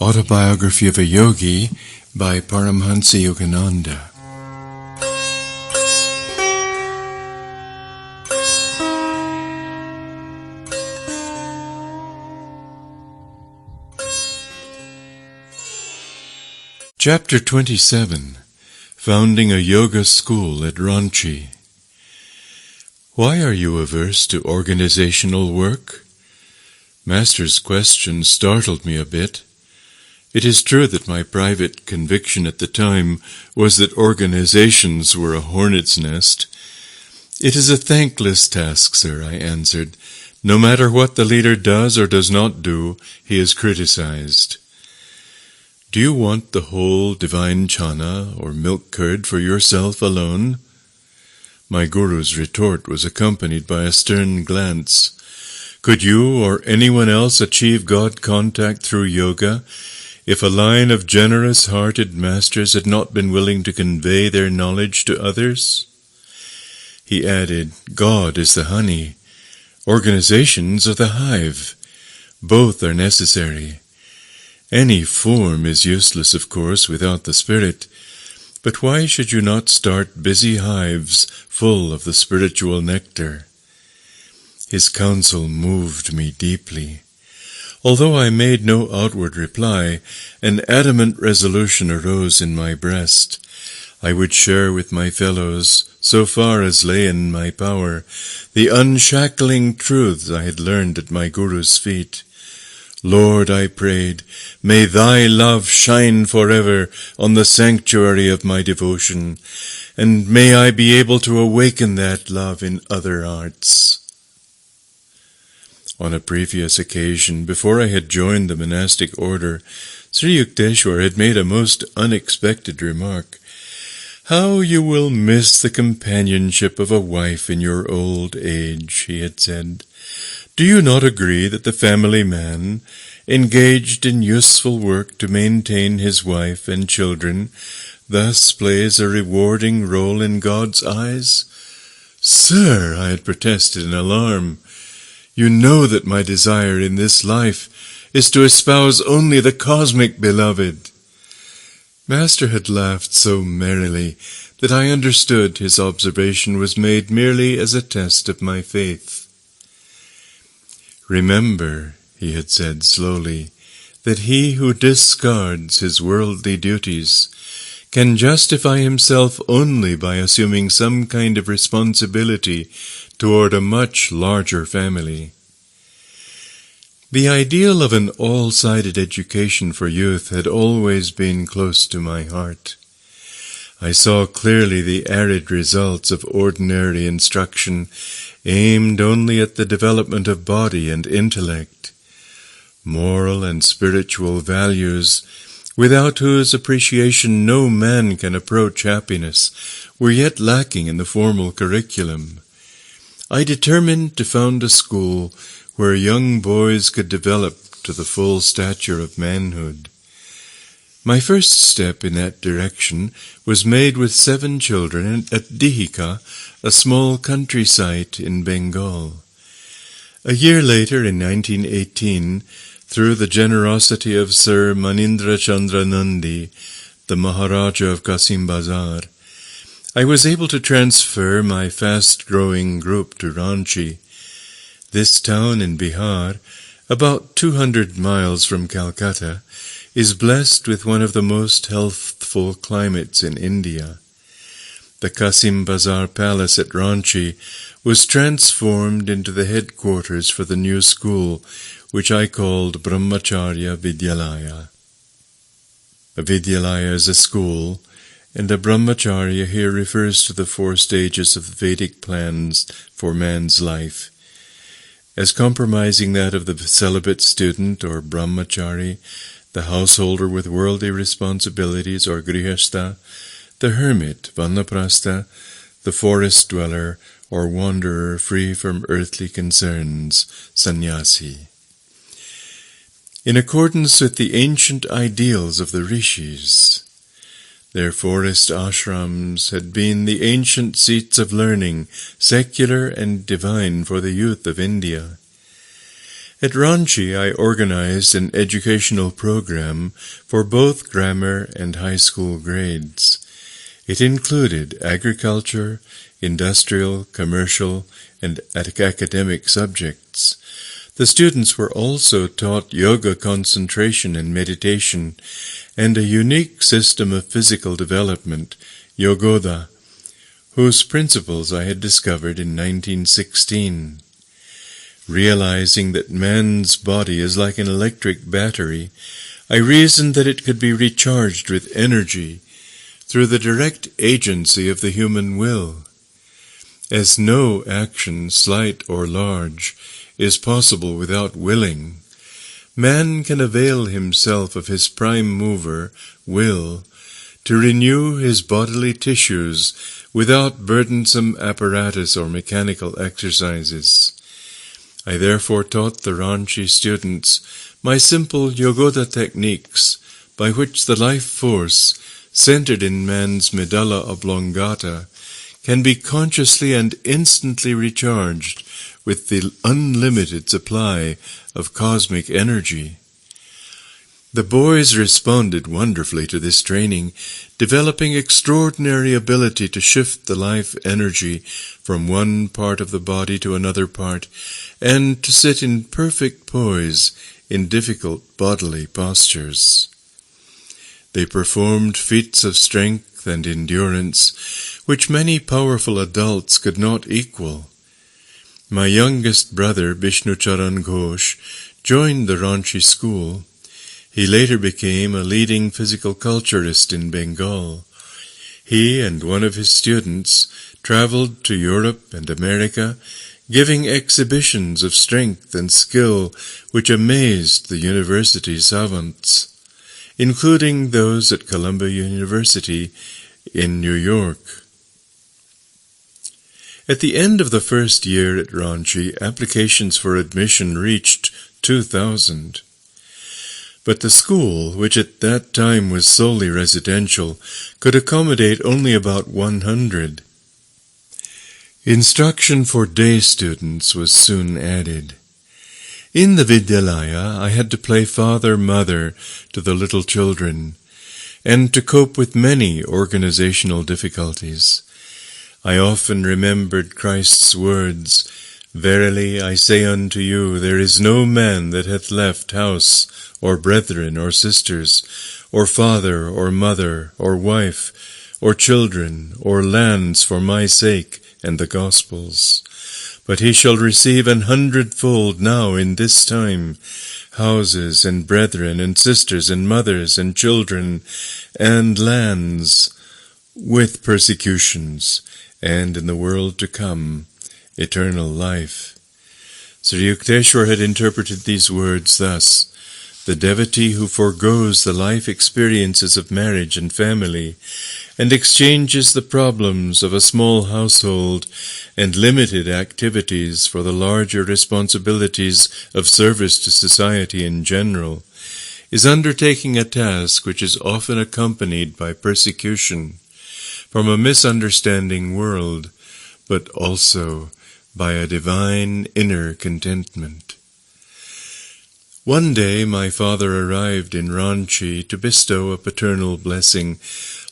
Autobiography of a Yogi by Paramahamsa Yogananda. Chapter 27. Founding a Yoga School at Ranchi. Why are you averse to organizational work? Master's question startled me a bit. It is true that my private conviction at the time was that organizations were a hornet's nest. It is a thankless task, sir, I answered. No matter what the leader does or does not do, he is criticized. Do you want the whole divine chana or milk curd for yourself alone? My guru's retort was accompanied by a stern glance. Could you or anyone else achieve God contact through yoga if a line of generous-hearted masters had not been willing to convey their knowledge to others? He added, God is the honey, organizations are the hive. Both are necessary. Any form is useless, of course, without the spirit, but why should you not start busy hives full of the spiritual nectar? His counsel moved me deeply. Although I made no outward reply, an adamant resolution arose in my breast. I would share with my fellows, so far as lay in my power, the unshackling truths I had learned at my Guru's feet. Lord, I prayed, may thy love shine forever on the sanctuary of my devotion, and may I be able to awaken that love in other hearts. On a previous occasion, before I had joined the monastic order, Sri Yukteswar had made a most unexpected remark. How you will miss the companionship of a wife in your old age, he had said. Do you not agree that the family man, engaged in useful work to maintain his wife and children, thus plays a rewarding role in God's eyes? Sir, I had protested in alarm, you know that my desire in this life is to espouse only the cosmic beloved. Master had laughed so merrily that I understood his observation was made merely as a test of my faith. Remember, he had said slowly, that he who discards his worldly duties can justify himself only by assuming some kind of responsibility toward a much larger family. The ideal of an all-sided education for youth had always been close to my heart. I saw clearly the arid results of ordinary instruction aimed only at the development of body and intellect. Moral and spiritual values, without whose appreciation no man can approach happiness, were yet lacking in the formal curriculum. I determined to found a school where young boys could develop to the full stature of manhood. My first step in that direction was made with 7 children at Dihika, a small country site in Bengal. A year later, in 1918, through the generosity of Sir Manindra Chandra Nandi, the Maharaja of Kasim Bazar, I was able to transfer my fast-growing group to Ranchi. This town in Bihar, about 200 miles from Calcutta, is blessed with one of the most healthful climates in India. The Kasim Bazar Palace at Ranchi was transformed into the headquarters for the new school, which I called Brahmacharya Vidyalaya. A Vidyalaya is a school, and a Brahmacharya here refers to the 4 stages of the Vedic plans for man's life. As compromising that of the celibate student or Brahmachari, the householder with worldly responsibilities or Grihastha, the hermit, Vanaprastha, the forest dweller or wanderer free from earthly concerns, Sannyasi. In accordance with the ancient ideals of the rishis, their forest ashrams had been the ancient seats of learning, secular and divine for the youth of India. At Ranchi, I organized an educational program for both grammar and high school grades. It included agriculture, industrial, commercial, and academic subjects. The students were also taught yoga concentration and meditation, and a unique system of physical development, yogoda, whose principles I had discovered in 1916. Realizing that man's body is like an electric battery, I reasoned that it could be recharged with energy through the direct agency of the human will. As no action, slight or large, is possible without willing, man can avail himself of his prime mover, will, to renew his bodily tissues without burdensome apparatus or mechanical exercises. I therefore taught the Ranchi students my simple yogoda techniques by which the life force, centered in man's medulla oblongata, can be consciously and instantly recharged with the unlimited supply of cosmic energy. The boys responded wonderfully to this training, developing extraordinary ability to shift the life energy from one part of the body to another part, and to sit in perfect poise in difficult bodily postures. They performed feats of strength and endurance, which many powerful adults could not equal. My youngest brother, Vishnucharan Ghosh, joined the Ranchi school. He later became a leading physical culturist in Bengal. He and one of his students traveled to Europe and America, giving exhibitions of strength and skill which amazed the university savants, including those at Columbia University in New York. At the end of the first year at Ranchi, applications for admission reached 2,000. But the school, which at that time was solely residential, could accommodate only about 100. Instruction for day students was soon added. In the Vidyalaya, I had to play father-mother to the little children, and to cope with many organizational difficulties. I often remembered Christ's words, "Verily I say unto you, there is no man that hath left house, or brethren, or sisters, or father, or mother, or wife, or children, or lands for my sake and the gospel's, but he shall receive 100-fold now in this time, houses, and brethren, and sisters, and mothers, and children, and lands, with persecutions, and in the world to come, eternal life." Sri Yukteswar had interpreted these words thus: the devotee who forgoes the life experiences of marriage and family, and exchanges the problems of a small household and limited activities for the larger responsibilities of service to society in general, is undertaking a task which is often accompanied by persecution from a misunderstanding world, but also by a divine inner contentment. One day my father arrived in Ranchi to bestow a paternal blessing,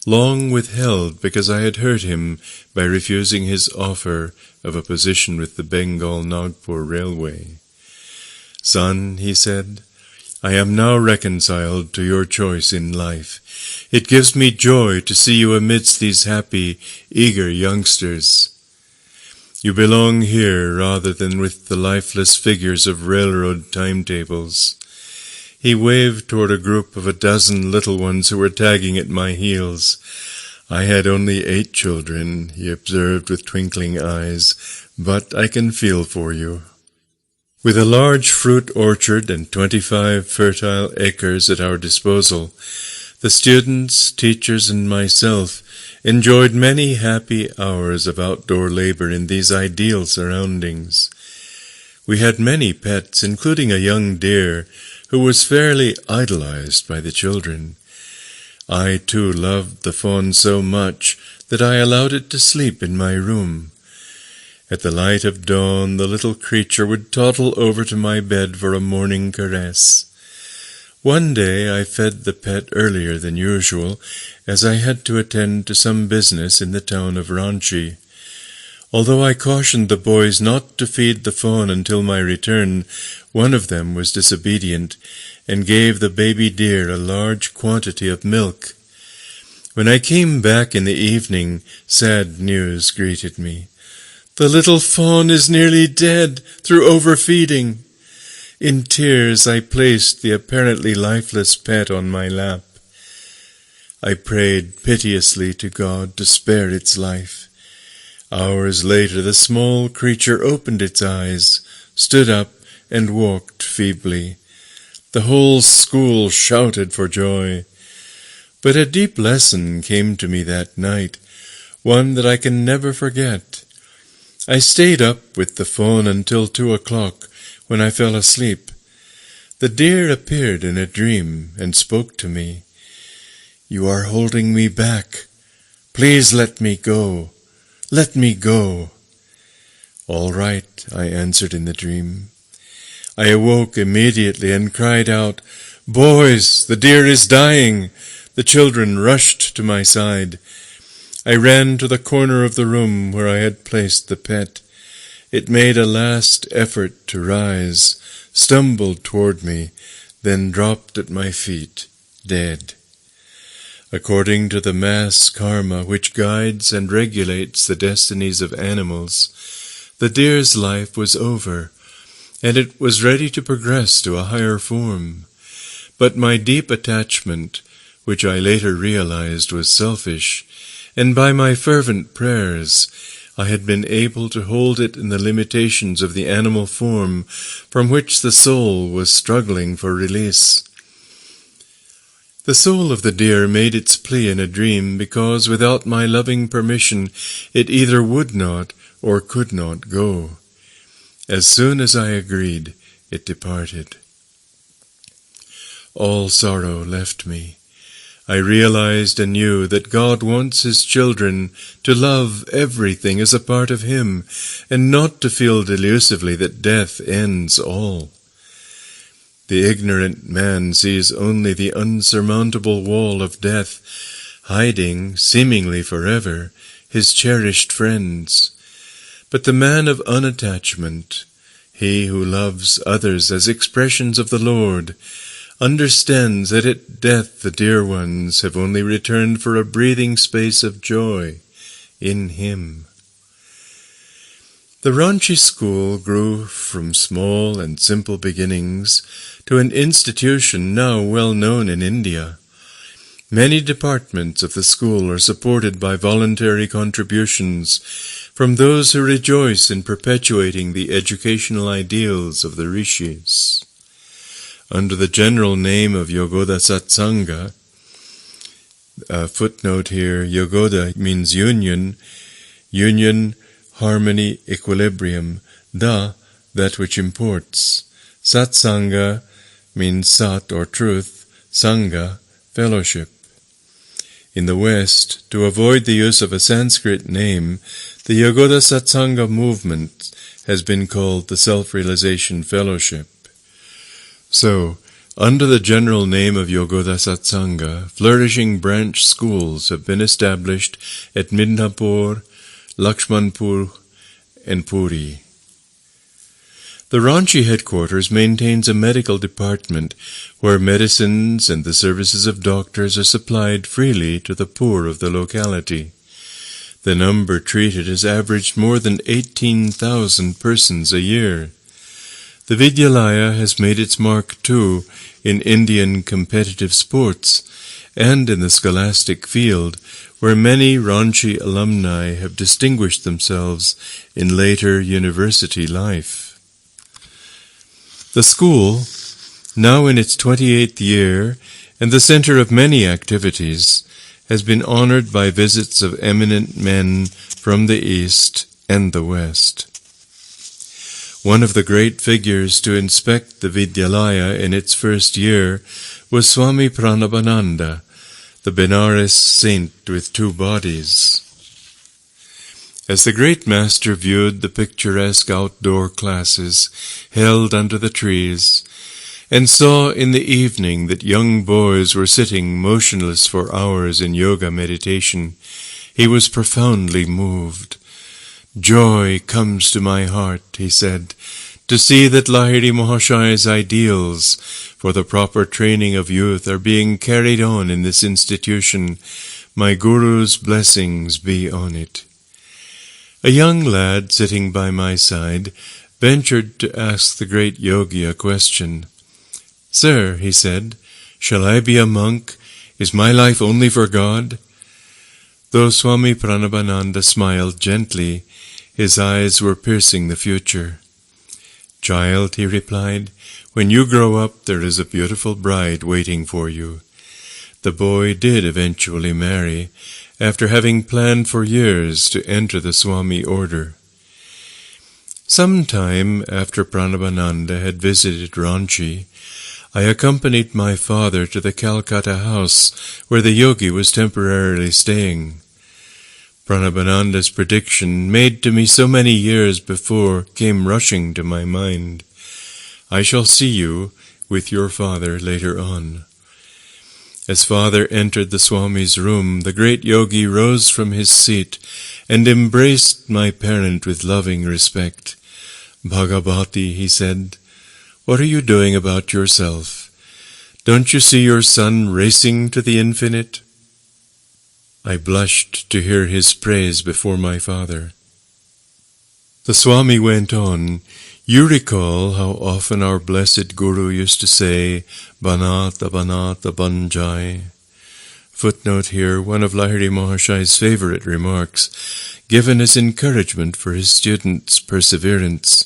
long withheld because I had hurt him by refusing his offer of a position with the Bengal-Nagpur Railway. "Son," he said, "I am now reconciled to your choice in life. It gives me joy to see you amidst these happy, eager youngsters. You belong here rather than with the lifeless figures of railroad timetables." He waved toward a group of 12 little ones who were tagging at my heels. "I had only 8 children," he observed with twinkling eyes, "but I can feel for you." With a large fruit orchard and 25 fertile acres at our disposal, the students, teachers, and myself enjoyed many happy hours of outdoor labor in these ideal surroundings. We had many pets, including a young deer who was fairly idolized by the children. I, too, loved the fawn so much that I allowed it to sleep in my room. At the light of dawn, the little creature would toddle over to my bed for a morning caress. One day I fed the pet earlier than usual, as I had to attend to some business in the town of Ranchi. Although I cautioned the boys not to feed the fawn until my return, one of them was disobedient and gave the baby deer a large quantity of milk. When I came back in the evening, sad news greeted me. The little fawn is nearly dead through overfeeding. In tears I placed the apparently lifeless pet on my lap. I prayed piteously to God to spare its life. Hours later the small creature opened its eyes, stood up, and walked feebly. The whole school shouted for joy. But a deep lesson came to me that night, one that I can never forget. I stayed up with the fawn until 2 o'clock, when I fell asleep. The deer appeared in a dream and spoke to me. "You are holding me back. Please let me go. Let me go." "All right," I answered in the dream. I awoke immediately and cried out, "Boys, the deer is dying!" The children rushed to my side. I ran to the corner of the room where I had placed the pet. It made a last effort to rise, stumbled toward me, then dropped at my feet, dead. According to the mass karma which guides and regulates the destinies of animals, the deer's life was over, and it was ready to progress to a higher form. But my deep attachment, which I later realized was selfish, and by my fervent prayers, I had been able to hold it in the limitations of the animal form from which the soul was struggling for release. The soul of the deer made its plea in a dream because, without my loving permission, it either would not or could not go. As soon as I agreed, it departed. All sorrow left me. I realized anew that God wants His children to love everything as a part of Him, and not to feel delusively that death ends all. The ignorant man sees only the unsurmountable wall of death, hiding, seemingly forever, his cherished friends. But the man of unattachment, he who loves others as expressions of the Lord, understands that at death the dear ones have only returned for a breathing space of joy in Him. The Ranchi school grew from small and simple beginnings to an institution now well known in India. Many departments of the school are supported by voluntary contributions from those who rejoice in perpetuating the educational ideals of the rishis. Under the general name of Yogoda Satsanga, footnote here, Yogoda means union, harmony, equilibrium, that which imports. Satsanga means sat or truth, sangha, fellowship. In the West, to avoid the use of a Sanskrit name, the Yogoda Satsanga movement has been called the Self-Realization Fellowship. So, under the general name of Yogoda Satsanga, flourishing branch schools have been established at Midnapur, Lakshmanpur, and Puri. The Ranchi headquarters maintains a medical department where medicines and the services of doctors are supplied freely to the poor of the locality. The number treated has averaged more than 18,000 persons a year. The Vidyalaya has made its mark, too, in Indian competitive sports and in the scholastic field, where many Ranchi alumni have distinguished themselves in later university life. The school, now in its 28th year and the center of many activities, has been honored by visits of eminent men from the East and the West. One of the great figures to inspect the Vidyalaya in its first year was Swami Paramahamsa, the Benares saint with 2 bodies. As the great master viewed the picturesque outdoor classes held under the trees, and saw in the evening that young boys were sitting motionless for hours in yoga meditation, he was profoundly moved. "Joy comes to my heart," he said, "to see that Lahiri Mahashaya's ideals for the proper training of youth are being carried on in this institution. My Guru's blessings be on it." A young lad sitting by my side ventured to ask the great yogi a question. "Sir," he said, "shall I be a monk? Is my life only for God?" Though Swami Paramahamsa smiled gently, his eyes were piercing the future. "Child," he replied, "when you grow up there is a beautiful bride waiting for you." The boy did eventually marry, after having planned for years to enter the Swami order. Some time after Paramahamsa had visited Ranchi, I accompanied my father to the Calcutta house where the yogi was temporarily staying. Paramahamsa's prediction, made to me so many years before, came rushing to my mind. "I shall see you with your father later on." As father entered the Swami's room, the great yogi rose from his seat and embraced my parent with loving respect. "Bhagavati," he said, "what are you doing about yourself? Don't you see your son racing to the infinite?" I blushed to hear his praise before my father. The Swami went on, "You recall how often our blessed Guru used to say, 'Banata, Banata, Banjai.'" Footnote here, one of Lahiri Mahashaya's favorite remarks, given as encouragement for his students' perseverance.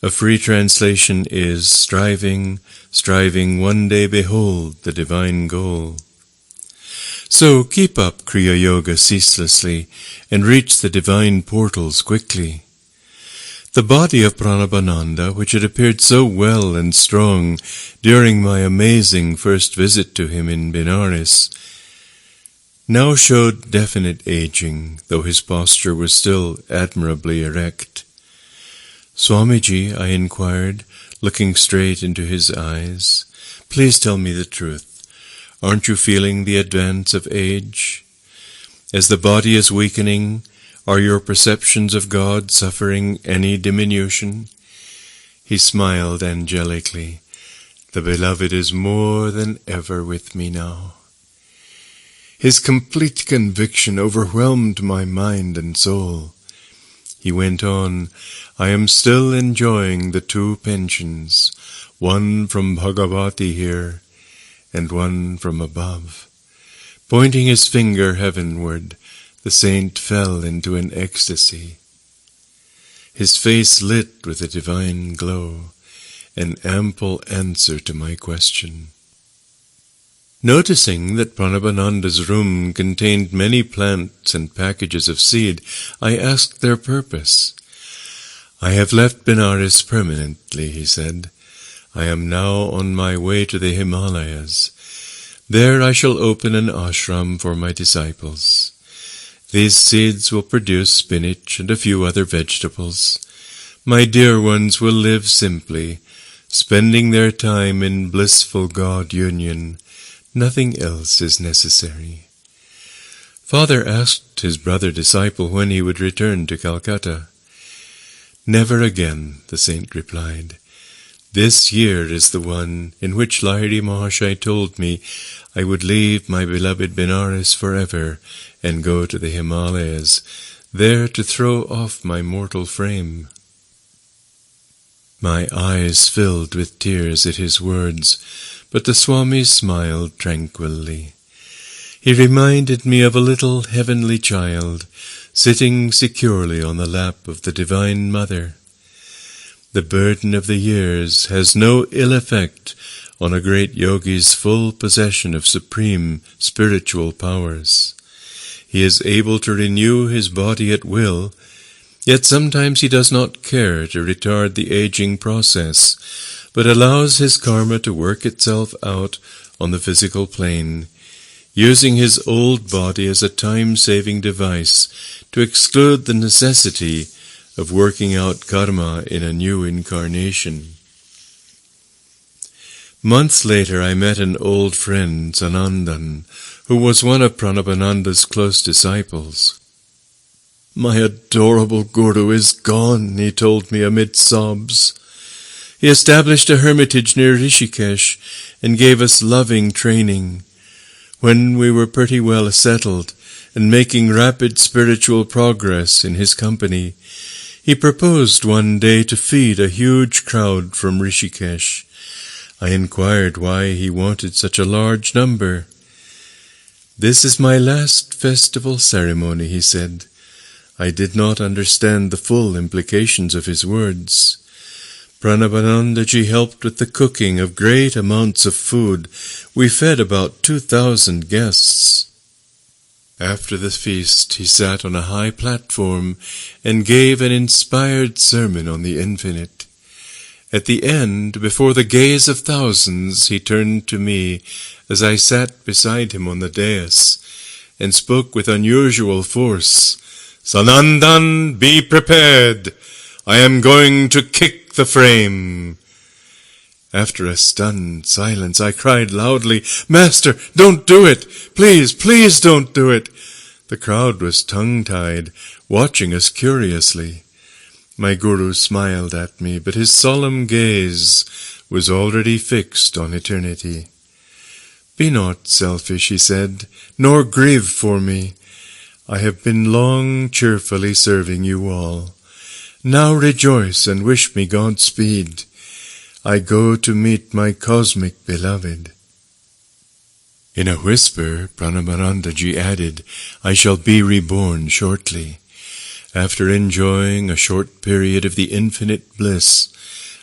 A free translation is, striving, striving, one day behold the divine goal. So keep up Kriya Yoga ceaselessly, and reach the divine portals quickly. The body of Paramahamsa, which had appeared so well and strong during my amazing first visit to him in Benares, now showed definite aging, though his posture was still admirably erect. "Swamiji," I inquired, looking straight into his eyes, "please tell me the truth. Aren't you feeling the advance of age? As the body is weakening, are your perceptions of God suffering any diminution?" He smiled angelically. "The beloved is more than ever with me now." His complete conviction overwhelmed my mind and soul. He went on, "I am still enjoying the 2 pensions, one from Bhagavati here, and one from above." Pointing his finger heavenward, the saint fell into an ecstasy. His face lit with a divine glow, an ample answer to my question. Noticing that Paramahamsa's room contained many plants and packages of seed, I asked their purpose. "I have left Benares permanently," he said. "I am now on my way to the Himalayas. There I shall open an ashram for my disciples. These seeds will produce spinach and a few other vegetables. My dear ones will live simply, spending their time in blissful God union. Nothing else is necessary." Father asked his brother disciple when he would return to Calcutta. "Never again," the saint replied. "This year is the one in which Lahiri Mahashaya told me I would leave my beloved Benares forever and go to the Himalayas, there to throw off my mortal frame." My eyes filled with tears at his words, but the Swami smiled tranquilly. He reminded me of a little heavenly child, sitting securely on the lap of the Divine Mother. The burden of the years has no ill effect on a great yogi's full possession of supreme spiritual powers. He is able to renew his body at will, yet sometimes he does not care to retard the aging process, but allows his karma to work itself out on the physical plane. using his old body as a time-saving device to exclude the necessity of working out karma in a new incarnation. Months later I met an old friend, Sanandan, who was one of Pranabananda's close disciples. "My adorable Guru is gone," he told me amid sobs. He established a hermitage near Rishikesh and gave us loving training. When we were pretty well settled and making rapid spiritual progress in his company, he proposed one day to feed a huge crowd from Rishikesh. I inquired why he wanted such a large number. "This is my last festival ceremony," he said. I did not understand the full implications of his words. Pranabanandaji helped with the cooking of great amounts of food. We fed about 2,000 guests. After the feast, he sat on a high platform and gave an inspired sermon on the infinite. At the end, before the gaze of thousands, he turned to me as I sat beside him on the dais and spoke with unusual force. "Sanandan, be prepared. I am going to kick the frame." After a stunned silence, I cried loudly, "Master, don't do it! Please, please don't do it!" The crowd was tongue-tied, watching us curiously. My Guru smiled at me, but his solemn gaze was already fixed on eternity. "Be not selfish," he said, "nor grieve for me. I have been long cheerfully serving you all. Now rejoice and wish me Godspeed. I go to meet my cosmic beloved." In a whisper, Pranabanandaji added, "I shall be reborn shortly. After enjoying a short period of the infinite bliss,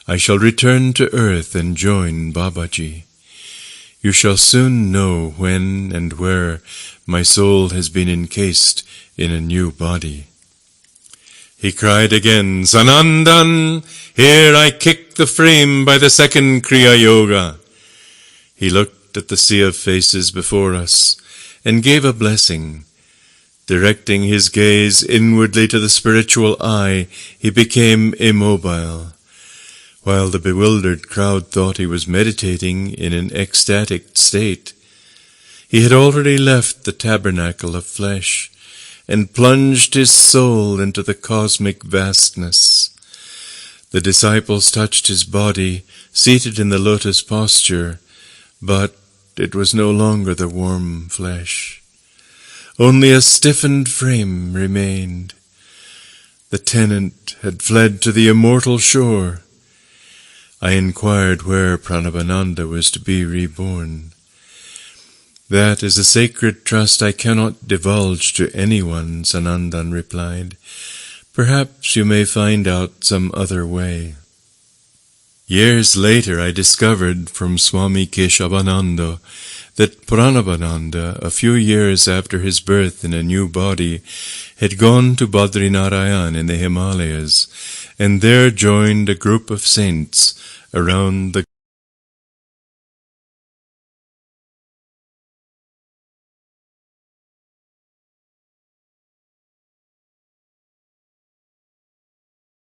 I shall return to earth and join Babaji. You shall soon know when and where my soul has been encased in a new body." He cried again, "Sanandan, here I kick the frame by the second Kriya Yoga." He looked at the sea of faces before us and gave a blessing. Directing his gaze inwardly to the spiritual eye, he became immobile. While the bewildered crowd thought he was meditating in an ecstatic state, he had already left the tabernacle of flesh and plunged his soul into the cosmic vastness. The disciples touched his body, seated in the lotus posture, but it was no longer the warm flesh. Only a stiffened frame remained. The tenant had fled to the immortal shore. I inquired where Pranabananda was to be reborn. "That is a sacred trust I cannot divulge to anyone," Sanandan replied. "Perhaps you may find out some other way." Years later I discovered from Swami Keshavananda that Pranabananda, a few years after his birth in a new body, had gone to Badrinarayan in the Himalayas, and there joined a group of saints around the